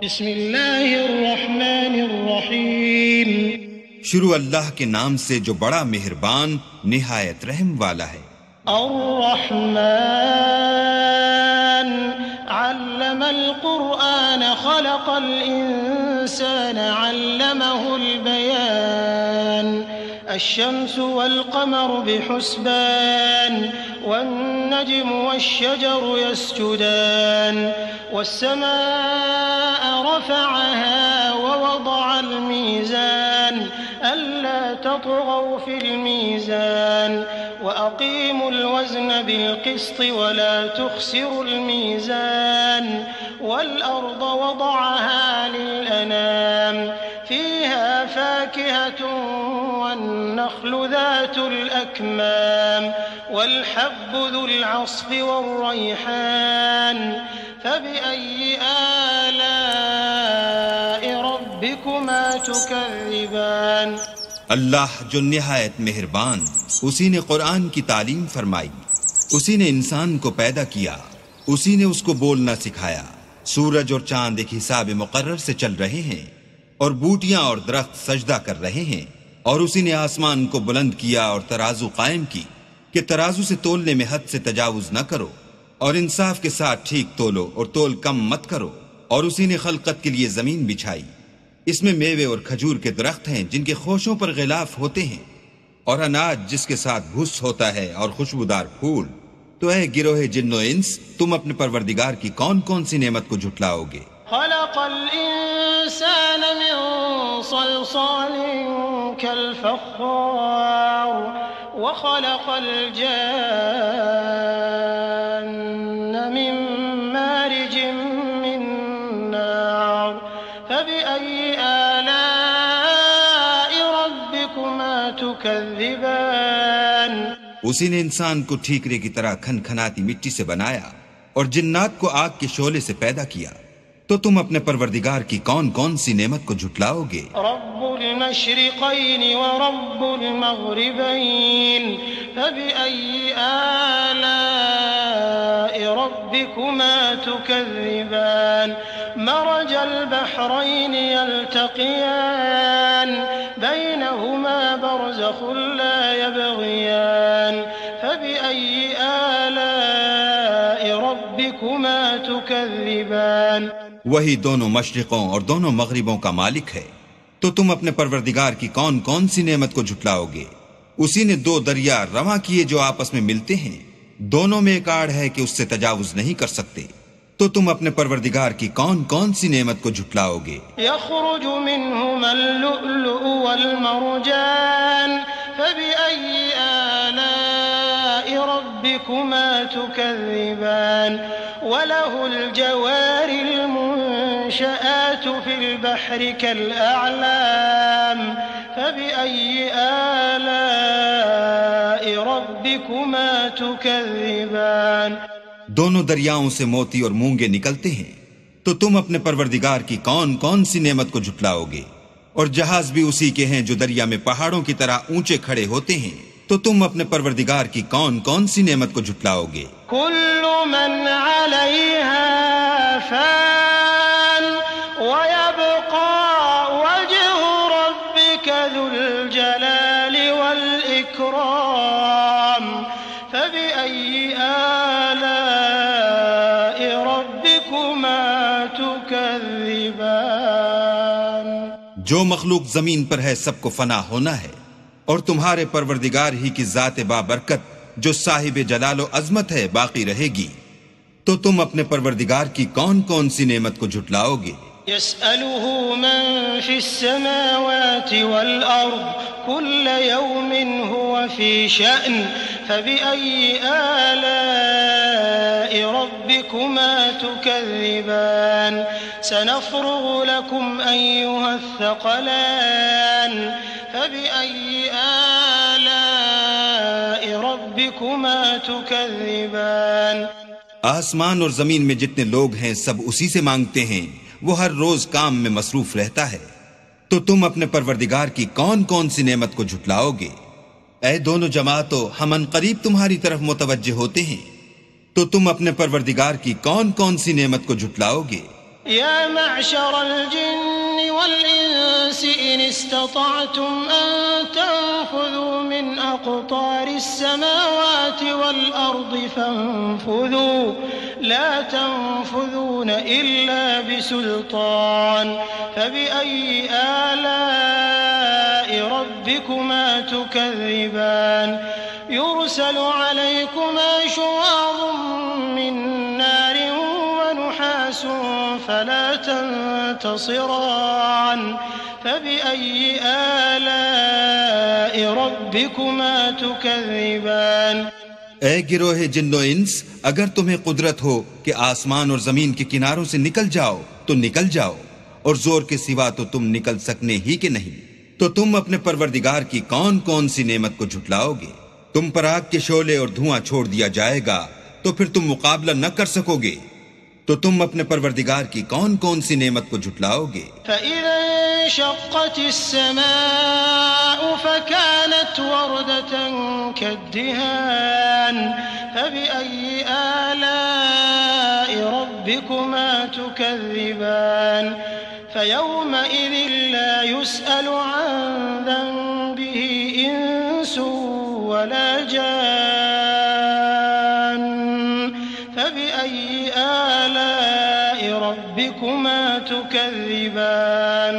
बिस्मिल्लाहिर्रहमानिर्रहीम। शुरू अल्लाह के नाम से जो बड़ा मेहरबान निहायत रहम वाला है। अर्रहमान अल्लमल कुरआन खलक़ल इंसान अल्लमहुल बयान अश्शम्सु वल क़मरु बिहुस्बान वन्नज्मु वश्शजरु यस्जुदान वस्समाअ रफ़अहा ववضअल मीज़ान अल्ला तत्गौ फिल मीज़ान वअक़ीमुल वज़्न बिलक़िस्ति वला तुख़्सिरुल मीज़ान वल अर्द वضعहा लिलअनाम फ़ीहा फ़ाकिहतुन वन्नख़्लु ज़ातुल अकमाम वल्हब्बु ज़ुल अस्फ़ि वर्रैहान फ़बिअय्यि आलाइ रब्बिकुमा तुकज़्ज़िबान। अल्लाह जो निहायत मेहरबान, उसी ने कुरान की तालीम फरमाई, उसी ने इंसान को पैदा किया, उसी ने उसको बोलना सिखाया। सूरज और चांद एक हिसाब मुकर्रर से चल रहे हैं और बूटियां और दरख्त सजदा कर रहे हैं। और उसी ने आसमान को बुलंद किया और तराजू कायम की कि तराजू से तोलने में हद से तजावुज न करो और इंसाफ के साथ ठीक तोलो और तोल कम मत करो। और उसी ने खलकत के लिए जमीन बिछाई, इसमें मेवे और खजूर के दरख्त हैं जिनके खोशों पर गिलाफ होते हैं और अनाज जिसके साथ भुस होता है और खुशबूदार फूल। तो है गिरोहे जिन्नो इंस, तुम अपने परवरदिगार की कौन कौन सी नेमत को झुटलाओगे। खलक़ल इंसान मिन सलसालिन कल फ़ख़्ख़ार व खलक़ल जान्न मिन मारिजिन मिन नार फ़बिअय्यि आलाइ रब्बिकुमा तुकज़्ज़िबान। उसी ने इंसान को ठीकरे की तरह खनखनाती मिट्टी से बनाया और जिन्नात को आग के शोले से पैदा किया। तो तुम अपने परवरदिगार की कौन कौन सी नेमत को झुटलाओगे। रब्बुल मशरिक़ैन व रब्बुल मग़रिबैन फ़बिअय्यि आलाइ रब्बिकुमा तुकज़्ज़िबान। मरजल बहरैन यल्तक़ियान बैनहुमा बरज़ख़ुन ला यबग़ियान फ़बिअय्यि आलाइ रब्बिकुमा तुकज़्ज़िबान। वही दोनों मशरिकों और दोनों मगरिबों का मालिक है। तो तुम अपने परवरदिगार की कौन कौन सी नेमत को झुटलाओगे। उसी ने दो दरिया रवां किए जो आपस में मिलते हैं, दोनों में एक आड़ है कि उससे तजावुज नहीं कर सकते। तो तुम अपने परवरदिगार की कौन कौन सी नेमत को झुटलाओगे। यख़रुजु मिन्हुमल लुअलुअ वल मरजान फ़बिअय्यि आलाइ रब्बिकुमा तुकज़्ज़िबान। वलहुल जवारिल मुनशआतु फिल बहरि कल अअलाम फ़बिअय्यि आलाइ रब्बिकुमा तुकज़्ज़िबान। दोनों दरियाओं से मोती और मूंगे निकलते हैं। तो तुम अपने परवरदिगार की कौन कौन सी नेमत को झुटलाओगे। और जहाज भी उसी के हैं जो दरिया में पहाड़ों की तरह ऊंचे खड़े होते हैं। तो तुम अपने परवरदिगार की कौन कौन सी नेमत को झुटलाओगे। कुल्लु मन अलैहा फ़ान व यब्क़ा वज्हु रब्बिका ज़ुल जलालि वल इकराम फ़बिअय्यि आलाइ रब्बिकुमा तुकज़्ज़िबान। जो मखलूक जमीन पर है सबको फना होना है और तुम्हारे परवरदिगार ही की जात बाबरकत जो साहिब जलालो अजमत है बाकी रहेगी। तो तुम अपने परवरदिगार की कौन कौन सी नेमत को झुटलाओगे। यसअलुहु मन फिस्समावाति वल अर्द कुल्ल यौमिन हुवा फी शअन फ़बिअय्यि आलाइ रब्बिकुमा तुकज़्ज़िबान। सनफ़्रुगु लकुम अय्युहस्सक़लान फ़बिअय्यि आलाइ रब्बिकुमा तुकज़्ज़िबान। आसमान और जमीन में जितने लोग हैं सब उसी से मांगते हैं, वो हर रोज काम में मसरूफ रहता है। तो तुम अपने परवरदिगार की कौन कौन सी नेमत को झुटलाओगे। ऐ दोनों जमातों, हम अनकरीब तुम्हारी तरफ मुतवज्जे होते हैं, तो तुम अपने परवरदिगार की कौन कौन सी नेमत को झुटलाओगे। या मअशरल जिन्नि वल इंसि इन इस्ततअतुम अन तंफुज़ू मिन अक़तारिस समावाति वल अर्दि फंफुज़ू ला तंफुज़ून इल्ला बिसुल्तान फबिअय्यि आलाइ रब्बिकुमा तुकज़्ज़िबान युरसलु अलैकुमा शुवाज़ुम मिन नारिन व नुहासुन फला तंतसिरान फबिअय्यि आलाइ रब्बिकुमा तुकज़्ज़िबान। ए गिरोह जिन्नो इंस, अगर तुम्हें कुदरत हो कि आसमान और जमीन के किनारों से निकल जाओ तो निकल जाओ, और जोर के सिवा तो तुम निकल सकने ही के नहीं, तो तुम अपने परवरदिगार की कौन कौन सी नेमत को झुटलाओगे? तुम पर आग के शोले और धुआं छोड़ दिया जाएगा तो फिर तुम मुकाबला न कर सकोगे, तो तुम अपने परवरदिगार की कौन कौन सी नेमत को झुटलाओगे? फयौमइज़िन ला युस्अलु अन ज़ंबिही इंसुन वला जान फबिअय्यि आलाइ रब्बिकुमा तुकज़्ज़िबान।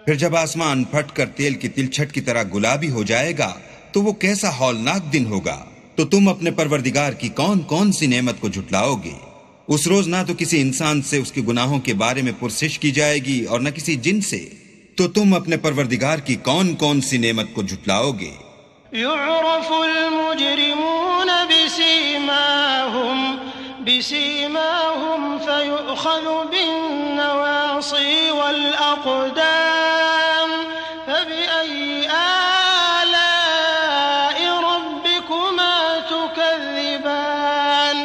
फिर जब आसमान फटकर तेल की तिलछट की तरह गुलाबी हो जाएगा तो वो कैसा हौलनाक दिन होगा। तो तुम अपने परवरदिगार की कौन कौन सी नेमत को झुटलाओगे? उस रोज ना तो किसी इंसान से उसके गुनाहों के बारे में पुरसिश की जाएगी और न किसी जिन से, तो तुम अपने परवरदिगार की कौन कौन सी नेमत को झुटलाओगे? युअरफुल मुजरिमून बिसीमाहुम फयुअख़ज़ु बिन्नवासी वल अक़दाम फबिअय्यि आलाइ रब्बिकुमा तुकज़्ज़िबान।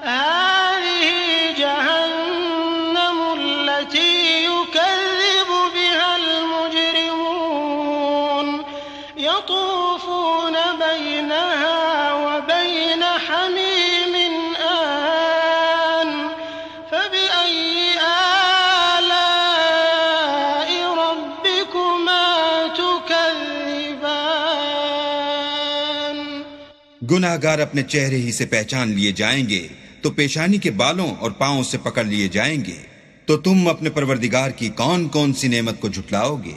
हाज़िही जहन्नमु अल्लती युकज़्ज़िबु बिहल मुजरिमून यतूफ़ून बैनहा व बैन हमीमिन आन फबिअय्यि आलाइ रब्बिकुमा तुकज़्ज़िबान। गुनाहगार अपने चेहरे ही से पहचान लिए जाएंगे तो पेशानी के बालों और पांवों से पकड़ लिए जाएंगे, तो तुम अपने परवरदिगार की कौन कौन सी नेमत को झुटलाओगे?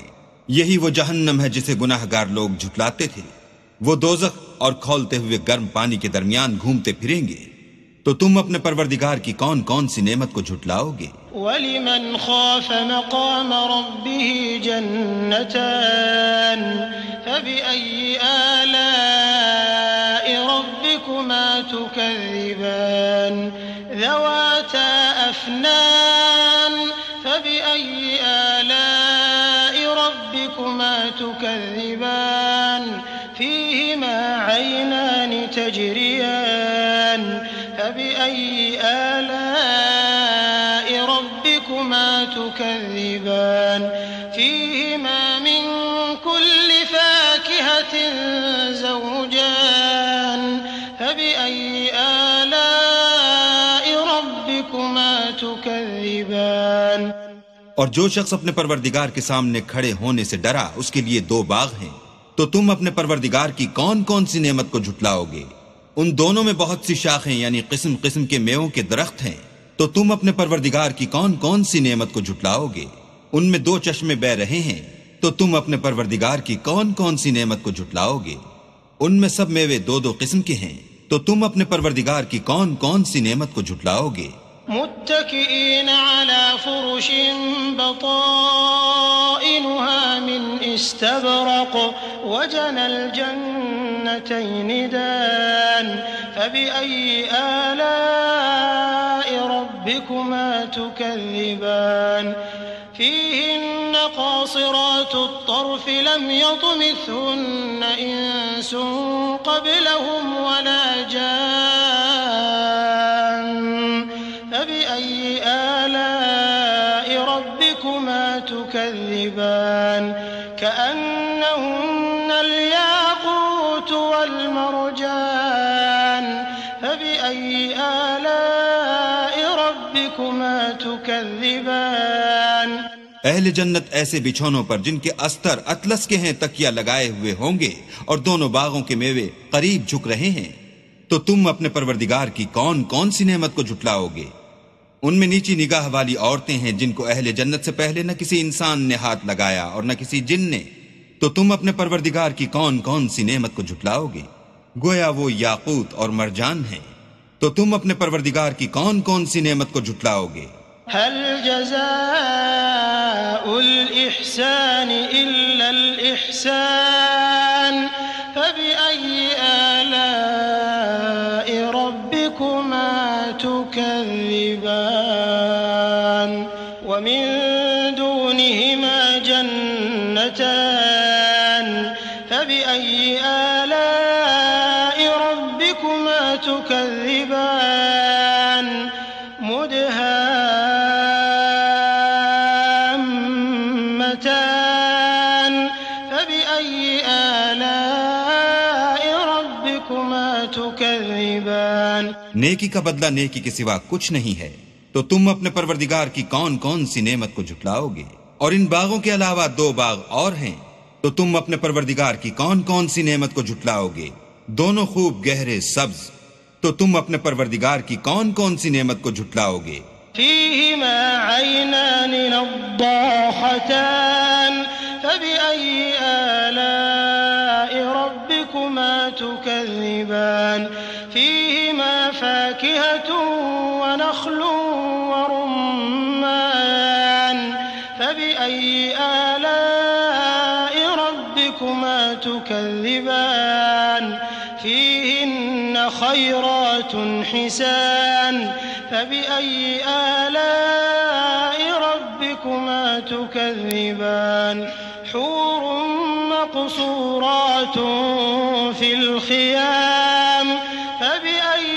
यही वो जहन्नम है जिसे गुनाहगार लोग झुटलाते थे। वो दोज़ख और खौलते हुए गर्म पानी के दरमियान घूमते फिरेंगे, तो तुम अपने परवरदिगार की कौन कौन सी नेमत को झुटलाओगे? वलिमन खाफ मक़ाम रब्बिही जन्नतान फबिअय्यि आलाइ रब्बिकुमा तुकज़्ज़िबान ज़वाता अफ़नान फबिअय्यि आलाइ रब्बिकुमा तुकज़्ज़िबान फ़ीहिमा ऐनान तजरियान फबिअय्यि आलाइ रब्बिकुमा तुकज़्ज़िबान फ़ीहिमा मिन कुल्लि फ़ाकिहतिन ज़ौजान फबिअय्यि आलाइ रब्बिकुमा तुकज़्ज़िबान। और जो शख्स अपने परवरदिगार के सामने खड़े होने से डरा, उसके लिए दो बाग हैं, तो तुम अपने परवरदिगार की कौन कौन सी नेमत को झुटलाओगे? उन दोनों में बहुत सी शाखें यानी किस्म किस्म के मेवों के दरख्त हैं, तो तुम अपने परवरदिगार की कौन कौन सी नेमत को झुटलाओगे? उनमें दो चश्मे बह रहे हैं, तो तुम अपने परवरदिगार की कौन कौन सी नेमत को झुटलाओगे? उनमें सब मेवे दो दो किस्म के हैं, तो तुम अपने परवरदिगार की कौन कौन सी नेमत को झुटलाओगे? मुत्तकिईन अला फुरुशिन बताइनुहा मिन इस्तबरक़ वजनल जन्नतैन दान फबिअय्यि आलाइ रब्बिकुमा तुकज़्ज़िबान फ़ीहिन्न क़ासिरातुत तर्फ़ लम यतमिथहुन्न इंसुन क़ब्लहुम वला जान फबिअय्यि आलाइ रब्बिकुमा तुकज़्ज़िबान कअन्नहुन्नल याक़ूत वल मरजान फबिअय्यि आलाइ रब्बिकुमा तुकज़्ज़िबान अहले जन्नत ऐसे बिछौनों पर जिनके अस्तर अतलस के हैं तकिया लगाए हुए होंगे और दोनों बागों के मेवे करीब झुक रहे हैं। तो तुम अपने परवरदिगार की कौन कौन सी नेमत को झुटलाओगे? उनमें नीची निगाह वाली औरतें हैं जिनको अहले जन्नत से पहले न किसी इंसान ने हाथ लगाया और न किसी जिन ने। तो तुम अपने परवरदिगार की कौन कौन सी नेमत को झुटलाओगे? गोया वो याकूत और मरजान है। तो तुम अपने परवरदिगार की कौन कौन सी नेमत को झुटलाओगे? हल जज़ाउल इहसान इल्लल इहसान फबिअय्यि आलाइ रब्बिकुमा तुकज़्ज़िबान व मिन दूनिहिमा जन्नतान फबिअय्यि आलाइ रब्बिकुमा तुकज़्ज़िबान मुदहाम्मतान फबिअय्यि आलाइ रब्बिकुमा तुकज़्ज़िबान। नेकी का बदला नेकी के सिवा कुछ नहीं है। तो तुम अपने परवरदिगार की कौन कौन सी नेमत को झुटलाओगे? और इन बागों के अलावा 2 बाग और हैं। तो तुम अपने परवरदिगार की कौन कौन सी नेमत को झुटलाओगे? दोनों खूब गहरे सब्ज। तो तुम अपने परवरदिगार की कौन कौन सी नेमत को झुटलाओगे? फीहिमा ऐनान नद्दाखतान फबिअय्यि आलाइ रब्बिकुमा तुकज़्ज़िबान फीहिमा फाकिहतुन व नख्लुन व रुम्मान फबिअय्यि आलाइ रब्बिकुमा तुकज़्ज़िबान فيهن خيرات حسان فبأي آلاء ربكما تكذبان حور مقصورات في الخيام فبأي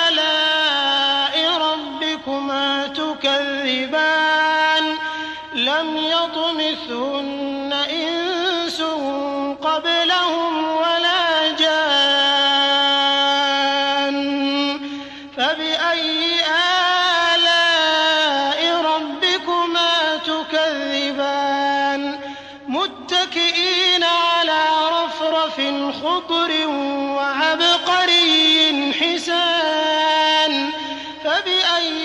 آلاء ربكما تكذبان لم يطمثهن إنس قبلهم ولا جان فبأي آلاء ربكما تكذبان متكئين على رفرف خضر وعبقري حسان فبأي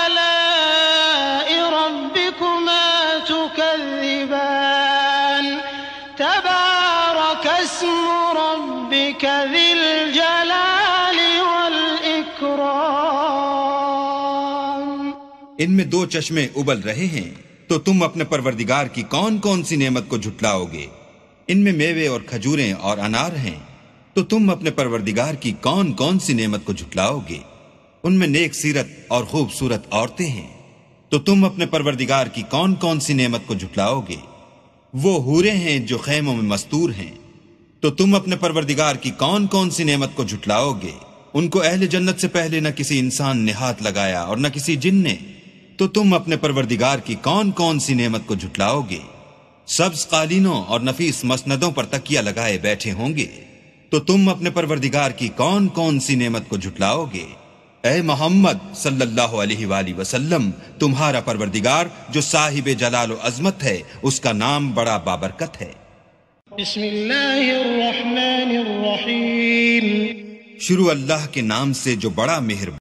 آلاء ربكما تكذبان تبارك اسم ربك ذي الجلال والإكرام। इनमें 2 चश्मे उबल रहे हैं। तो तुम अपने परवरदिगार की कौन कौन सी नेमत को झुटलाओगे? इनमें मेवे और खजूरें और अनार हैं। तो तुम अपने परवरदिगार की कौन कौन सी नेमत को झुटलाओगे? उनमें नेक सीरत और खूबसूरत औरतें हैं। तो तुम अपने परवरदिगार की कौन कौन सी नेमत को झुटलाओगे? वो हूरें हैं जो खैमों में मस्तूर हैं। तो तुम अपने परवरदिगार की कौन कौन सी नेमत को झुटलाओगे? उनको अहले जन्नत से पहले न किसी इंसान ने हाथ लगाया और न किसी जिन ने। तो तुम अपने परवरदिगार की कौन कौन सी नेमत को झुटलाओगे? सब्ज कालीनों और नफीस मसनदों पर तकिया लगाए बैठे होंगे। तो तुम अपने परवरदिगार की कौन कौन सी नेमत को झुटलाओगे? ऐ मोहम्मद सल्लल्लाहु अलैहि वसल्लम, तुम्हारा परवरदिगार जो साहिब जलाल व अजमत है, उसका नाम बड़ा बाबरकत है। बिस्मिल्लाहिर्रहमानिर्रहीम। शुरू अल्लाह के नाम से जो बड़ा मेहरबान